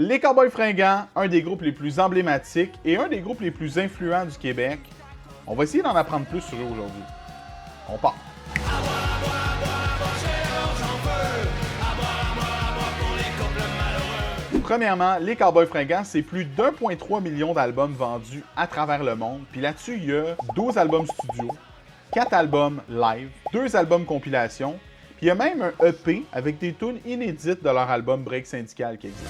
Les Cowboys Fringants, un des groupes les plus emblématiques et un des groupes les plus influents du Québec. On va essayer d'en apprendre plus sur eux aujourd'hui. On part. Premièrement, les Cowboys Fringants, c'est plus d'1,3 million d'albums vendus à travers le monde. Puis là-dessus, il y a 12 albums studio, 4 albums live, 2 albums compilation, puis il y a même un EP avec des tunes inédites de leur album Break Syndical qui existe.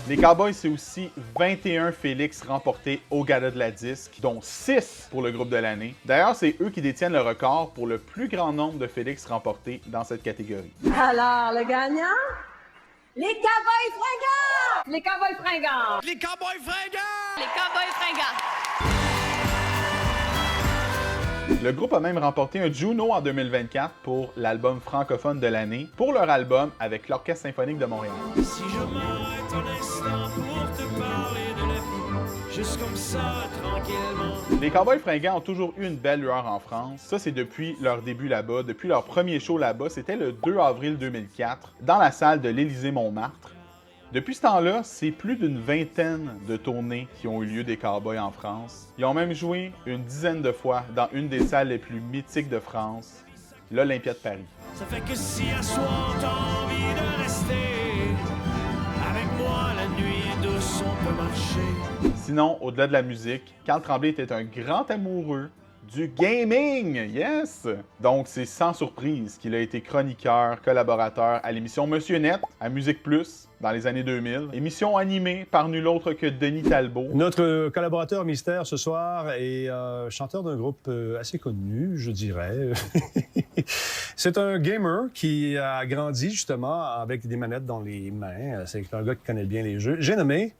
Les Cowboys, c'est aussi 21 Félix remportés au Gala de la Disque, dont 6 pour le groupe de l'année. D'ailleurs, c'est eux qui détiennent le record pour le plus grand nombre de Félix remportés dans cette catégorie. Alors, le gagnant? Les Cowboys Fringants! Les Cowboys Fringants! Les Cowboys Fringants! Les Cowboys Fringants! Le groupe a même remporté un Juno en 2024 pour l'album francophone de l'année, pour leur album avec l'Orchestre symphonique de Montréal. Si je m'arrête un instant pour te parler de la vie, juste comme ça, tranquillement. Les Cowboys Fringants ont toujours eu une belle lueur en France. Ça, c'est depuis leur début là-bas, depuis leur premier show là-bas. C'était le 2 avril 2004, dans la salle de l'Élysée-Montmartre. Depuis ce temps-là, c'est plus d'une vingtaine de tournées qui ont eu lieu des Cowboys en France. Ils ont même joué une dizaine de fois dans une des salles les plus mythiques de France, l'Olympia de Paris. Ça fait que si à soir t'as envie de rester avec moi, la nuit est douce, on peut marcher. Sinon, au-delà de la musique, Carl Tremblay était un grand amoureux du gaming, yes! Donc, c'est sans surprise qu'il a été chroniqueur, collaborateur à l'émission Monsieur Net, à Musique Plus, dans les années 2000. Émission animée par nul autre que Denis Talbot. Notre collaborateur mystère ce soir est chanteur d'un groupe assez connu, je dirais. C'est un gamer qui a grandi justement avec des manettes dans les mains. C'est un gars qui connaît bien les jeux. J'ai nommé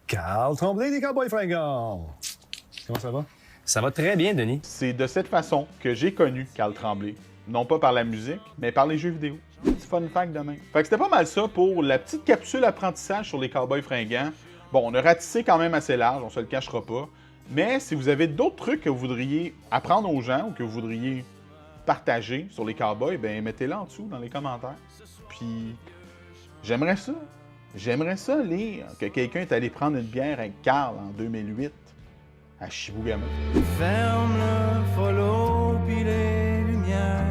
Carl Tremblay des Cowboys Fringants. Comment ça va? Ça va très bien, Denis. C'est de cette façon que j'ai connu Carl Tremblay. Non pas par la musique, mais par les jeux vidéo. Petit fun fact de même. Fait que c'était pas mal ça pour la petite capsule apprentissage sur les Cowboys Fringants. Bon, on a ratissé quand même assez large, on se le cachera pas. Mais si vous avez d'autres trucs que vous voudriez apprendre aux gens ou que vous voudriez partager sur les Cowboys, ben mettez-les en dessous dans les commentaires. Puis, j'aimerais ça. J'aimerais ça lire que quelqu'un est allé prendre une bière avec Carl en 2008 à Chibougamau. Ferme le follow puis les lumières.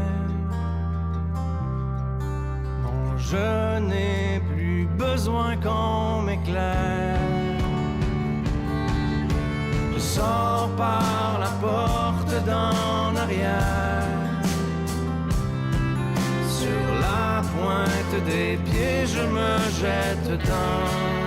Non, je n'ai plus besoin qu'on m'éclaire. Je sors par la porte d'en arrière. Sur la pointe des pieds, je me jette dans